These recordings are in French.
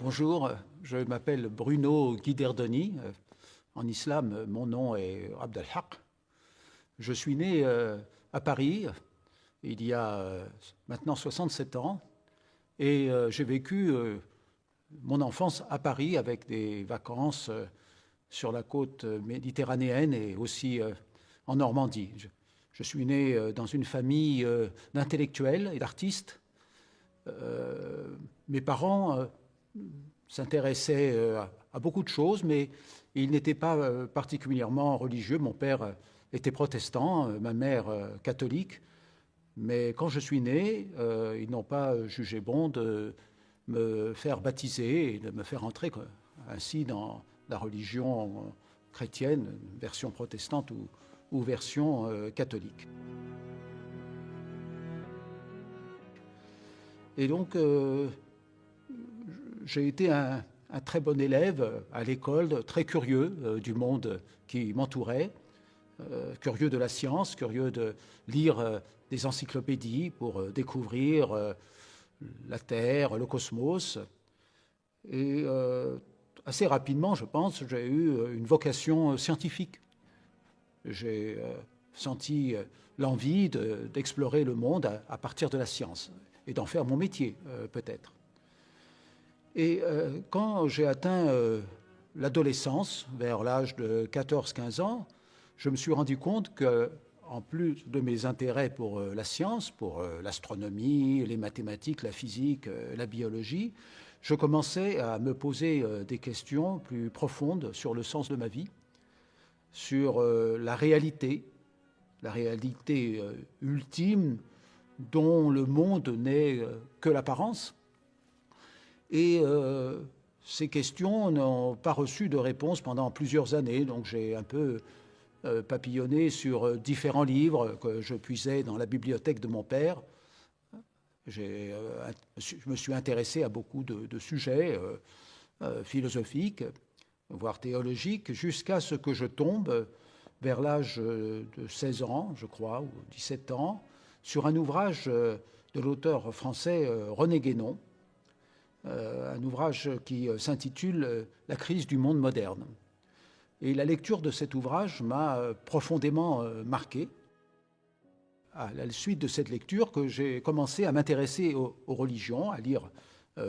Bonjour, je m'appelle Bruno Guiderdoni. En islam, mon nom est Abd al-Haq. Je suis né à Paris il y a maintenant 67 ans et j'ai vécu mon enfance à Paris avec des vacances sur la côte méditerranéenne et aussi en Normandie. Je suis né dans une famille d'intellectuels et d'artistes. Mes parents s'intéressaient à beaucoup de choses, mais ils n'étaient pas particulièrement religieux. Mon père était protestant, ma mère catholique. Mais quand je suis né, ils n'ont pas jugé bon de me faire baptiser et de me faire entrer ainsi dans la religion chrétienne, version protestante ou version catholique. Et donc, j'ai été un très bon élève à l'école, très curieux du monde qui m'entourait, curieux de la science, curieux de lire des encyclopédies pour découvrir la Terre, le cosmos. Et assez rapidement, je pense, j'ai eu une vocation scientifique. J'ai senti l'envie d'explorer le monde à partir de la science et d'en faire mon métier, peut-être. Et quand j'ai atteint l'adolescence, vers l'âge de 14-15 ans, je me suis rendu compte que, en plus de mes intérêts pour la science, pour l'astronomie, les mathématiques, la physique, la biologie, je commençais à me poser des questions plus profondes sur le sens de ma vie, sur la réalité ultime dont le monde n'est que l'apparence. Et ces questions n'ont pas reçu de réponse pendant plusieurs années, donc j'ai un peu papillonné sur différents livres que je puisais dans la bibliothèque de mon père. Je me suis intéressé à beaucoup de sujets philosophiques, voire théologiques, jusqu'à ce que je tombe vers l'âge de 16 ans, je crois, ou 17 ans, sur un ouvrage de l'auteur français René Guénon, un ouvrage qui s'intitule « La crise du monde moderne ». Et la lecture de cet ouvrage m'a profondément marqué. À la suite de cette lecture, que j'ai commencé à m'intéresser aux religions, à lire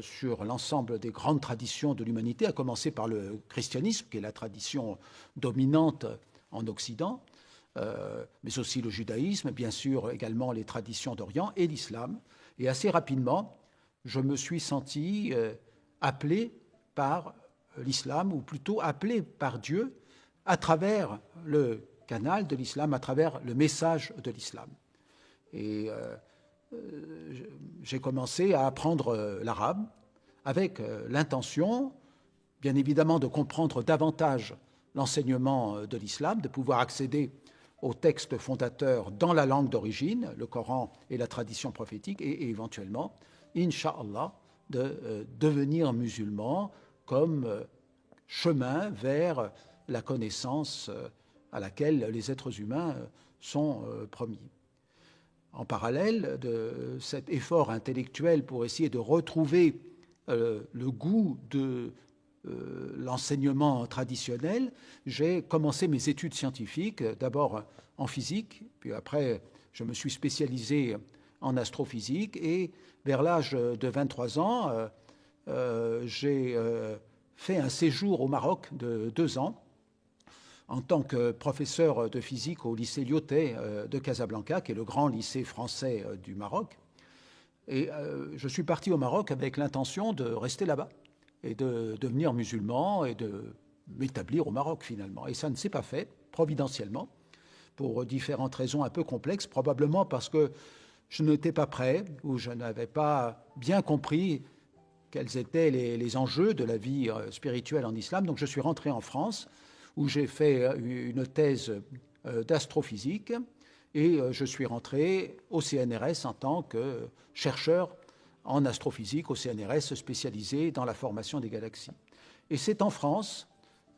sur l'ensemble des grandes traditions de l'humanité, à commencer par le christianisme, qui est la tradition dominante en Occident, mais aussi le judaïsme, bien sûr également les traditions d'Orient et l'islam. Et assez rapidement, je me suis senti appelé par l'islam, ou plutôt appelé par Dieu, à travers le canal de l'islam, à travers le message de l'islam. Et j'ai commencé à apprendre l'arabe avec l'intention, bien évidemment, de comprendre davantage l'enseignement de l'islam, de pouvoir accéder aux textes fondateurs dans la langue d'origine, le Coran et la tradition prophétique, et éventuellement, Inch'Allah, de devenir musulman comme chemin vers la connaissance à laquelle les êtres humains sont promis. En parallèle de cet effort intellectuel pour essayer de retrouver le goût de l'enseignement traditionnel, j'ai commencé mes études scientifiques, d'abord en physique, puis après je me suis spécialisé en astrophysique, et vers l'âge de 23 ans, j'ai fait un séjour au Maroc de 2 ans en tant que professeur de physique au lycée Lyautey de Casablanca, qui est le grand lycée français du Maroc. Et je suis parti au Maroc avec l'intention de rester là-bas et de devenir musulman et de m'établir au Maroc finalement. Et ça ne s'est pas fait, providentiellement, pour différentes raisons un peu complexes, probablement parce que je n'étais pas prêt ou je n'avais pas bien compris quels étaient les enjeux de la vie spirituelle en islam. Donc je suis rentré en France où j'ai fait une thèse d'astrophysique et je suis rentré au CNRS en tant que chercheur en astrophysique, au CNRS spécialisé dans la formation des galaxies. Et c'est en France,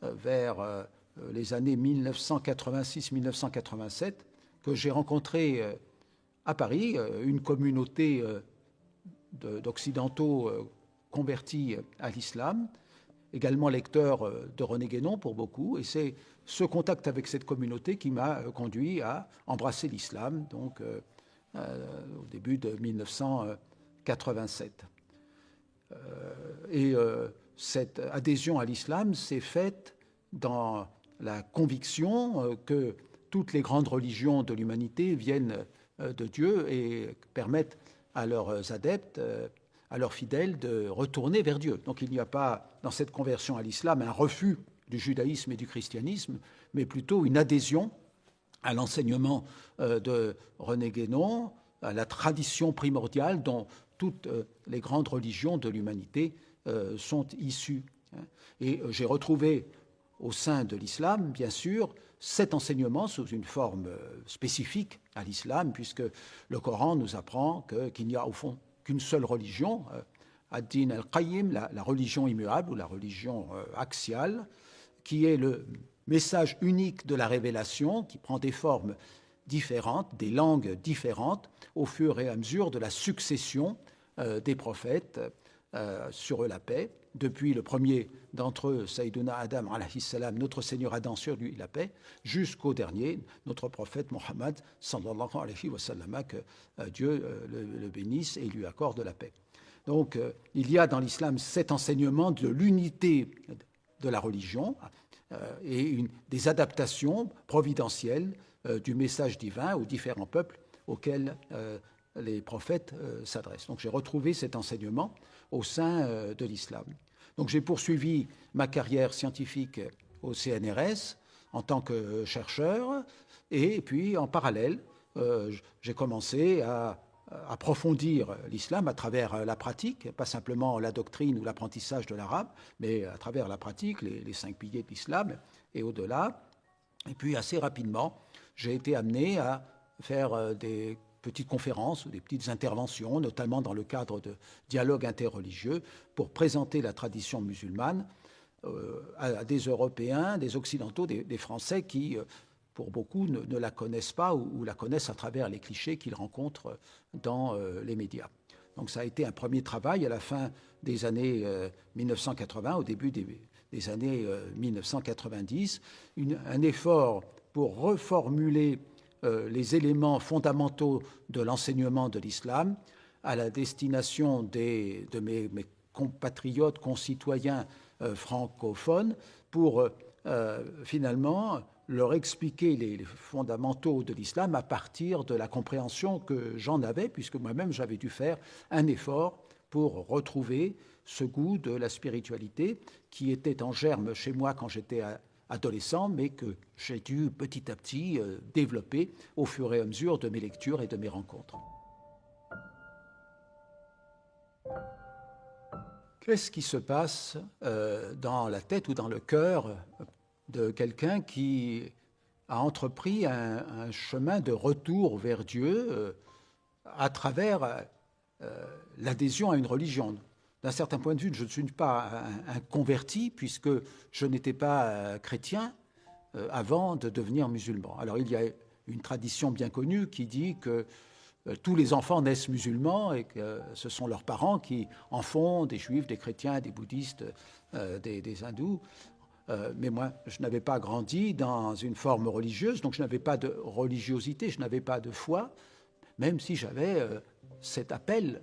vers les années 1986-1987, que j'ai rencontré à Paris une communauté d'occidentaux convertis à l'islam, également lecteur de René Guénon pour beaucoup, et c'est ce contact avec cette communauté qui m'a conduit à embrasser l'islam, donc au début de 1987. Cette adhésion à l'islam s'est faite dans la conviction que toutes les grandes religions de l'humanité viennent de Dieu et permettent à leurs adeptes, à leurs fidèles de retourner vers Dieu. Donc il n'y a pas dans cette conversion à l'islam un refus du judaïsme et du christianisme, mais plutôt une adhésion à l'enseignement de René Guénon, à la tradition primordiale dont toutes les grandes religions de l'humanité sont issues. Et j'ai retrouvé au sein de l'islam, bien sûr, cet enseignement sous une forme spécifique à l'islam, puisque le Coran nous apprend qu'il n'y a au fond qu'une seule religion, ad-din al-qayyim, la religion immuable ou la religion axiale, qui est le message unique de la révélation, qui prend des formes différentes, des langues différentes, au fur et à mesure de la succession des prophètes, sur eux la paix, depuis le premier d'entre eux, Sayyiduna Adam, alayhi salam, notre Seigneur Adam, sur lui la paix, jusqu'au dernier, notre prophète Mohammed, sallallahu alayhi wa sallam, que Dieu le bénisse et lui accorde la paix. Donc, il y a dans l'islam cet enseignement de l'unité de la religion et des adaptations providentielles du message divin aux différents peuples auxquels les prophètes s'adressent. Donc j'ai retrouvé cet enseignement au sein de l'islam. Donc j'ai poursuivi ma carrière scientifique au CNRS en tant que chercheur et puis en parallèle, j'ai commencé à approfondir l'islam à travers la pratique, pas simplement la doctrine ou l'apprentissage de l'arabe, mais à travers la pratique, les 5 piliers de l'islam et au-delà. Et puis assez rapidement, j'ai été amené à faire des petites conférences ou des petites interventions, notamment dans le cadre de dialogues interreligieux, pour présenter la tradition musulmane à des Européens, des Occidentaux, des Français qui, pour beaucoup, ne la connaissent pas ou la connaissent à travers les clichés qu'ils rencontrent dans les médias. Donc ça a été un premier travail à la fin des années 1980, au début des années 1990, un effort pour reformuler les éléments fondamentaux de l'enseignement de l'islam à la destination de mes compatriotes, concitoyens francophones, pour finalement leur expliquer les fondamentaux de l'islam à partir de la compréhension que j'en avais, puisque moi-même j'avais dû faire un effort pour retrouver ce goût de la spiritualité qui était en germe chez moi quand j'étais adolescent, mais que j'ai dû petit à petit développer au fur et à mesure de mes lectures et de mes rencontres. Qu'est-ce qui se passe dans la tête ou dans le cœur de quelqu'un qui a entrepris un chemin de retour vers Dieu à travers l'adhésion à une religion? D'un certain point de vue, je ne suis pas un converti, puisque je n'étais pas chrétien avant de devenir musulman. Alors il y a une tradition bien connue qui dit que tous les enfants naissent musulmans et que ce sont leurs parents qui en font des juifs, des chrétiens, des bouddhistes, des hindous. Mais moi, je n'avais pas grandi dans une forme religieuse, donc je n'avais pas de religiosité, je n'avais pas de foi, même si j'avais cet appel,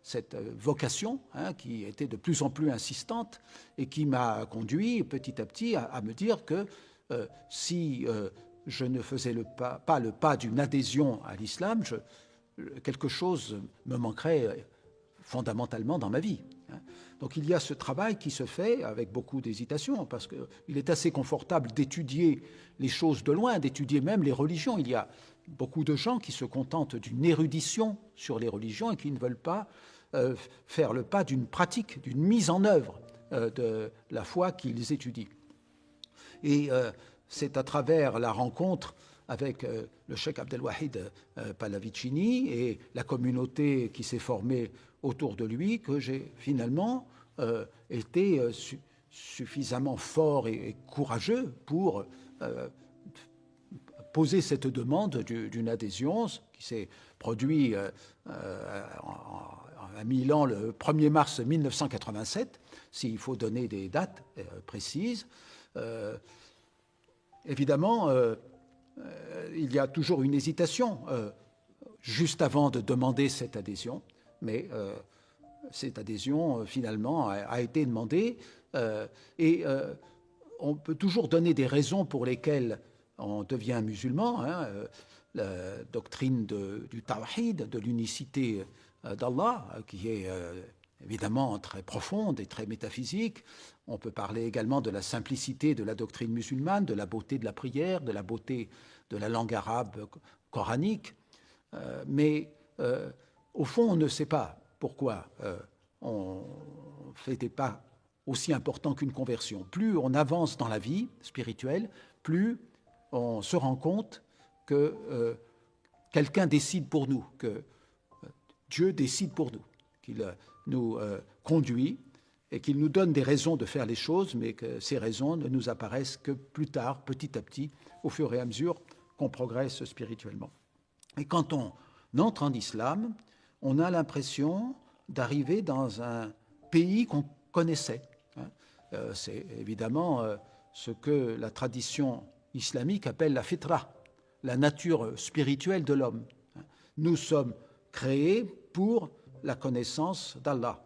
cette vocation qui était de plus en plus insistante et qui m'a conduit petit à petit à me dire que si je ne faisais pas le pas d'une adhésion à l'islam, quelque chose me manquerait fondamentalement dans ma vie. Donc il y a ce travail qui se fait avec beaucoup d'hésitation, parce qu'il est assez confortable d'étudier les choses de loin, d'étudier même les religions. Il y a beaucoup de gens qui se contentent d'une érudition sur les religions et qui ne veulent pas faire le pas d'une pratique, d'une mise en œuvre de la foi qu'ils étudient. Et c'est à travers la rencontre avec le cheikh Abdelwahid Pallavicini et la communauté qui s'est formée autour de lui que j'ai finalement été suffisamment fort et courageux pour poser cette demande d'une adhésion qui s'est produite à Milan le 1er mars 1987, s'il faut donner des dates précises. Évidemment, il y a toujours une hésitation juste avant de demander cette adhésion, mais cette adhésion, finalement, a été demandée. On peut toujours donner des raisons pour lesquelles on devient musulman. La doctrine du tawhid, de l'unicité d'Allah, qui est évidemment très profonde et très métaphysique. On peut parler également de la simplicité de la doctrine musulmane, de la beauté de la prière, de la beauté de la langue arabe coranique. Mais au fond, on ne sait pas pourquoi on fait des pas aussi importants qu'une conversion. Plus on avance dans la vie spirituelle, plus on se rend compte que quelqu'un décide pour nous, que Dieu décide pour nous, qu'il nous conduit et qu'il nous donne des raisons de faire les choses, mais que ces raisons ne nous apparaissent que plus tard, petit à petit, au fur et à mesure qu'on progresse spirituellement. Et quand on entre en islam, on a l'impression d'arriver dans un pays qu'on connaissait. C'est évidemment ce que la tradition islamique appelle la fitra, la nature spirituelle de l'homme. Nous sommes créés pour la connaissance d'Allah.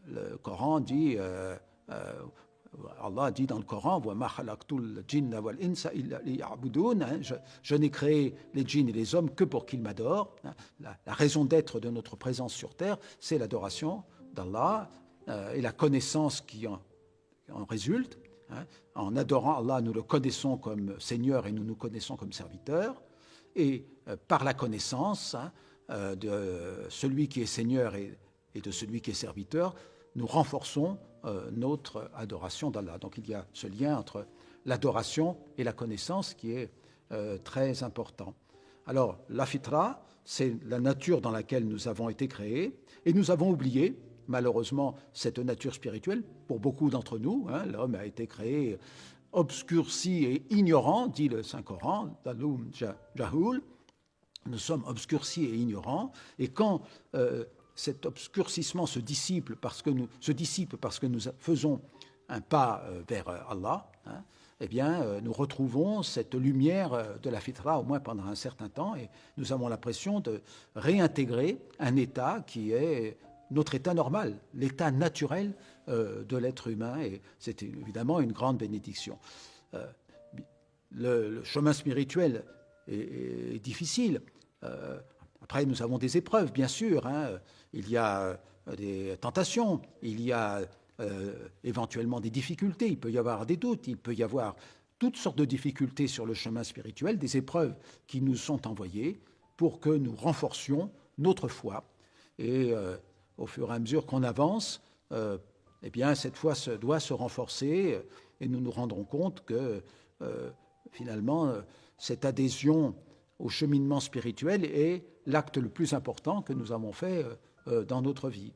Le Coran dit, Allah dit dans le Coran, je n'ai créé les djinns et les hommes que pour qu'ils m'adorent. La raison d'être de notre présence sur terre, c'est l'adoration d'Allah et la connaissance qui en résulte. En adorant Allah, nous le connaissons comme Seigneur et nous nous connaissons comme serviteurs. Et par la connaissance de celui qui est Seigneur et de celui qui est serviteur, nous renforçons notre adoration d'Allah. Donc il y a ce lien entre l'adoration et la connaissance qui est très important. Alors la fitra, c'est la nature dans laquelle nous avons été créés et nous avons oublié, malheureusement, cette nature spirituelle. Pour beaucoup d'entre nous, l'homme a été créé obscurci et ignorant, dit le Saint-Coran, Dalum Jahul. Nous sommes obscurcis et ignorants, et quand cet obscurcissement se dissipe parce que nous faisons un pas vers Allah, eh bien, nous retrouvons cette lumière de la fitra, au moins pendant un certain temps, et nous avons l'impression de réintégrer un état qui est notre état normal, l'état naturel de l'être humain, et c'est évidemment une grande bénédiction. Le chemin spirituel est difficile. Après, nous avons des épreuves, bien sûr. Il y a des tentations, il y a éventuellement des difficultés, il peut y avoir des doutes, il peut y avoir toutes sortes de difficultés sur le chemin spirituel, des épreuves qui nous sont envoyées pour que nous renforcions notre foi. Et au fur et à mesure qu'on avance, eh bien, cette foi doit se renforcer et nous nous rendrons compte que finalement, cette adhésion au cheminement spirituel est l'acte le plus important que nous avons fait dans notre vie.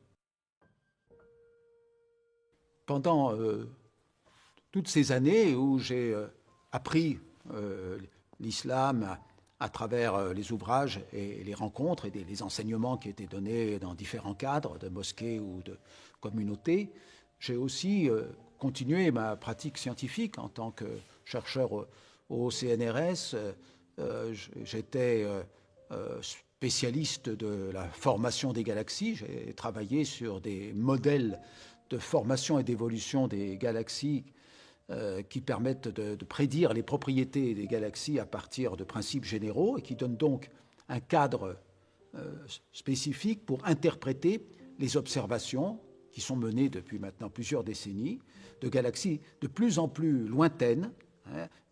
Pendant toutes ces années où j'ai appris l'islam à travers les ouvrages et les rencontres et les enseignements qui étaient donnés dans différents cadres de mosquées ou de communautés, j'ai aussi continué ma pratique scientifique en tant que chercheur au CNRS. J'étais spécialiste de la formation des galaxies. J'ai travaillé sur des modèles de formation et d'évolution des galaxies qui permettent de prédire les propriétés des galaxies à partir de principes généraux et qui donnent donc un cadre spécifique pour interpréter les observations qui sont menées depuis maintenant plusieurs décennies de galaxies de plus en plus lointaines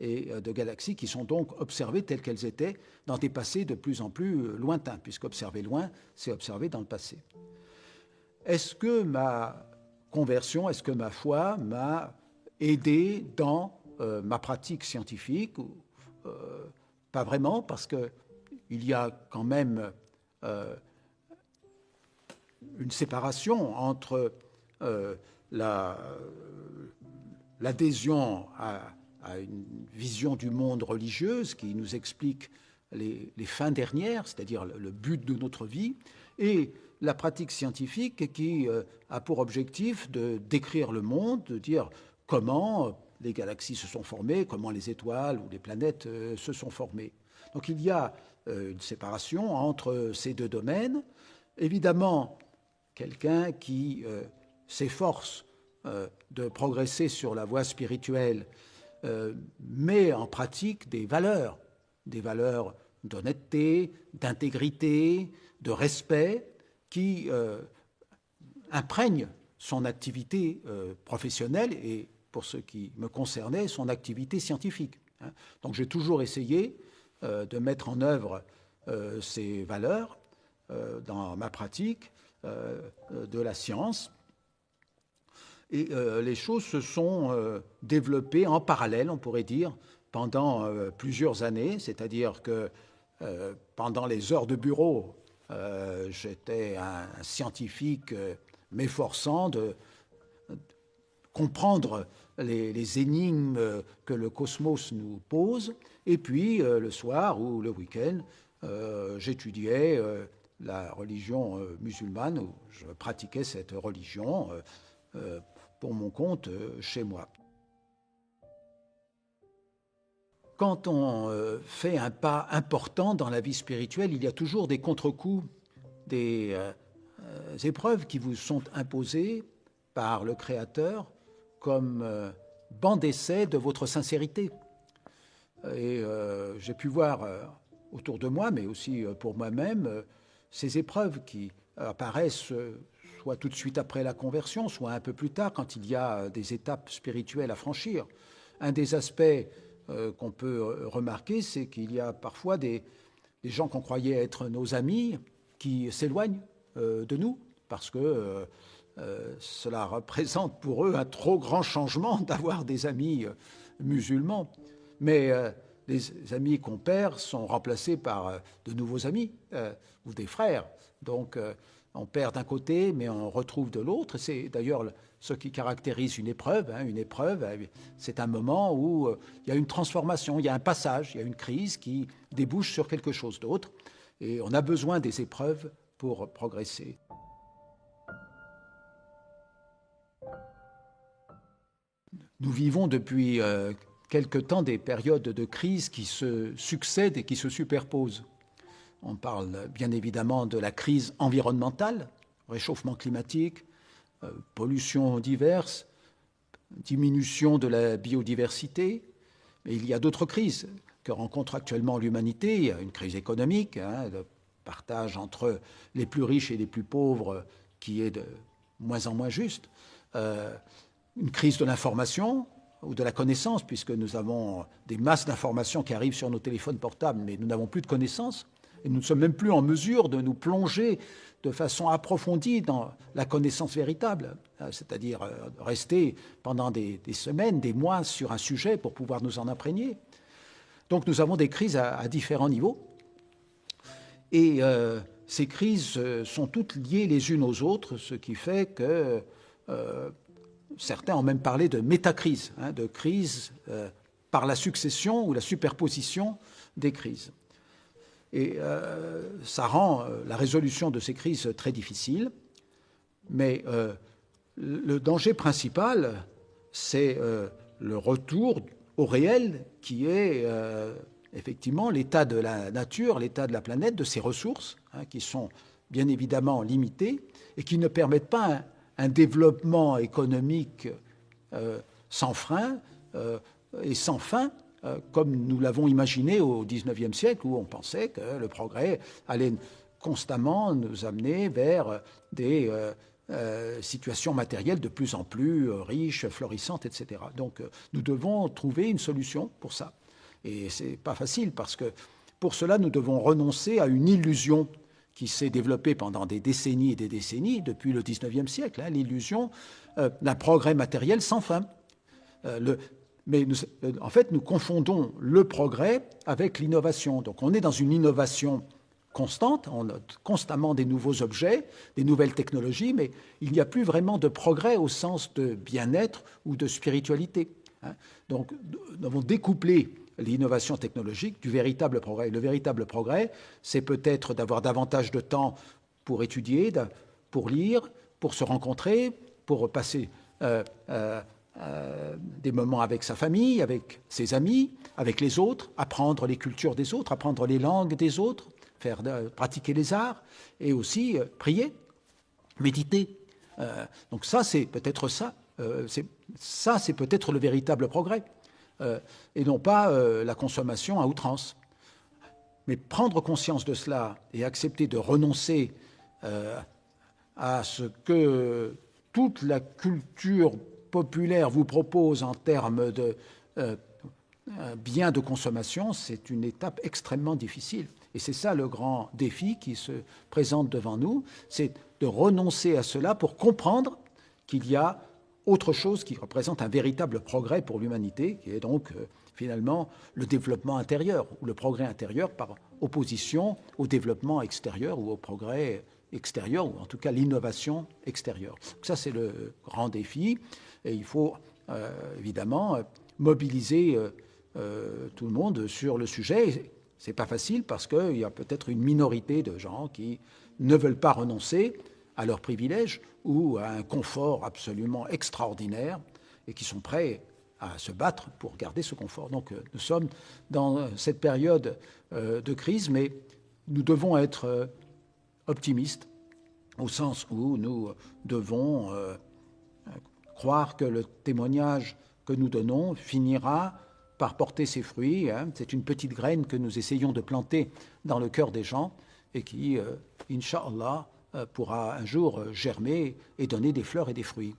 et de galaxies qui sont donc observées telles qu'elles étaient dans des passés de plus en plus lointains, puisqu'observer loin, c'est observer dans le passé. Est-ce que ma conversion, est-ce que ma foi m'a aidé dans ma pratique scientifique? Pas vraiment, parce qu'il y a quand même une séparation entre l'adhésion à une vision du monde religieuse qui nous explique les fins dernières, c'est-à-dire le but de notre vie, et la pratique scientifique qui a pour objectif de décrire le monde, de dire comment les galaxies se sont formées, comment les étoiles ou les planètes se sont formées. Donc il y a une séparation entre ces deux domaines. Évidemment, quelqu'un qui s'efforce de progresser sur la voie spirituelle met en pratique des valeurs d'honnêteté, d'intégrité, de respect qui imprègnent son activité professionnelle et, pour ce qui me concernait, son activité scientifique. Donc j'ai toujours essayé de mettre en œuvre ces valeurs dans ma pratique de la science. Et les choses se sont développées en parallèle, on pourrait dire, pendant plusieurs années, c'est-à-dire que pendant les heures de bureau, j'étais un scientifique m'efforçant de comprendre les énigmes que le cosmos nous pose, et puis le soir ou le week-end, j'étudiais la religion musulmane, où je pratiquais cette religion pour mon compte chez moi. Quand on fait un pas important dans la vie spirituelle, il y a toujours des contre-coups, des épreuves qui vous sont imposées par le Créateur comme banc d'essai de votre sincérité. Et j'ai pu voir autour de moi, mais aussi pour moi-même, ces épreuves qui apparaissent soit tout de suite après la conversion, soit un peu plus tard, quand il y a des étapes spirituelles à franchir. Un des aspects qu'on peut remarquer, c'est qu'il y a parfois des gens qu'on croyait être nos amis qui s'éloignent de nous, parce que cela représente pour eux un trop grand changement d'avoir des amis musulmans. Mais les amis qu'on perd sont remplacés par de nouveaux amis ou des frères. Donc on perd d'un côté, mais on retrouve de l'autre. C'est d'ailleurs ce qui caractérise une épreuve. Une épreuve, c'est un moment où il y a une transformation, il y a un passage, il y a une crise qui débouche sur quelque chose d'autre. Et on a besoin des épreuves pour progresser. Nous vivons depuis quelque temps des périodes de crise qui se succèdent et qui se superposent. On parle bien évidemment de la crise environnementale, réchauffement climatique, pollution diverses, diminution de la biodiversité. Mais il y a d'autres crises que rencontre actuellement l'humanité. Il y a une crise économique, le partage entre les plus riches et les plus pauvres qui est de moins en moins juste. Une crise de l'information ou de la connaissance, puisque nous avons des masses d'informations qui arrivent sur nos téléphones portables, mais nous n'avons plus de connaissances. Et nous ne sommes même plus en mesure de nous plonger de façon approfondie dans la connaissance véritable, c'est-à-dire rester pendant des semaines, des mois sur un sujet pour pouvoir nous en imprégner. Donc nous avons des crises à différents niveaux. Et ces crises sont toutes liées les unes aux autres, ce qui fait que certains ont même parlé de métacrise, de crise par la succession ou la superposition des crises. Et ça rend la résolution de ces crises très difficile. Mais le danger principal, c'est le retour au réel qui est effectivement l'état de la nature, l'état de la planète, de ses ressources, qui sont bien évidemment limitées et qui ne permettent pas un développement économique sans frein et sans fin, comme nous l'avons imaginé au XIXe siècle, où on pensait que le progrès allait constamment nous amener vers des situations matérielles de plus en plus riches, florissantes, etc. Donc nous devons trouver une solution pour ça. Et ce n'est pas facile, parce que pour cela, nous devons renoncer à une illusion qui s'est développée pendant des décennies et des décennies, depuis le XIXe siècle, l'illusion d'un progrès matériel sans fin. Mais en fait, nous confondons le progrès avec l'innovation. Donc on est dans une innovation constante, on note constamment des nouveaux objets, des nouvelles technologies, mais il n'y a plus vraiment de progrès au sens de bien-être ou de spiritualité. Donc nous avons découplé l'innovation technologique du véritable progrès. Le véritable progrès, c'est peut-être d'avoir davantage de temps pour étudier, pour lire, pour se rencontrer, pour passer des moments avec sa famille, avec ses amis, avec les autres, apprendre les cultures des autres, apprendre les langues des autres, pratiquer les arts, et aussi prier, méditer. Donc ça, c'est peut-être ça. C'est peut-être le véritable progrès, et non pas la consommation à outrance. Mais prendre conscience de cela et accepter de renoncer à ce que toute la culture populaire vous propose en termes de biens de consommation, c'est une étape extrêmement difficile. Et c'est ça le grand défi qui se présente devant nous, c'est de renoncer à cela pour comprendre qu'il y a autre chose qui représente un véritable progrès pour l'humanité, qui est donc finalement le développement intérieur, ou le progrès intérieur par opposition au développement extérieur ou au progrès extérieur, ou en tout cas l'innovation extérieure. Donc ça, c'est le grand défi, et il faut évidemment mobiliser tout le monde sur le sujet. C'est pas facile parce qu'il y a peut-être une minorité de gens qui ne veulent pas renoncer à leurs privilèges ou à un confort absolument extraordinaire et qui sont prêts à se battre pour garder ce confort. Donc nous sommes dans cette période de crise, mais nous devons être optimistes au sens où nous devons croire que le témoignage que nous donnons finira par porter ses fruits. C'est une petite graine que nous essayons de planter dans le cœur des gens et qui, Inch'Allah, pourra un jour germer et donner des fleurs et des fruits.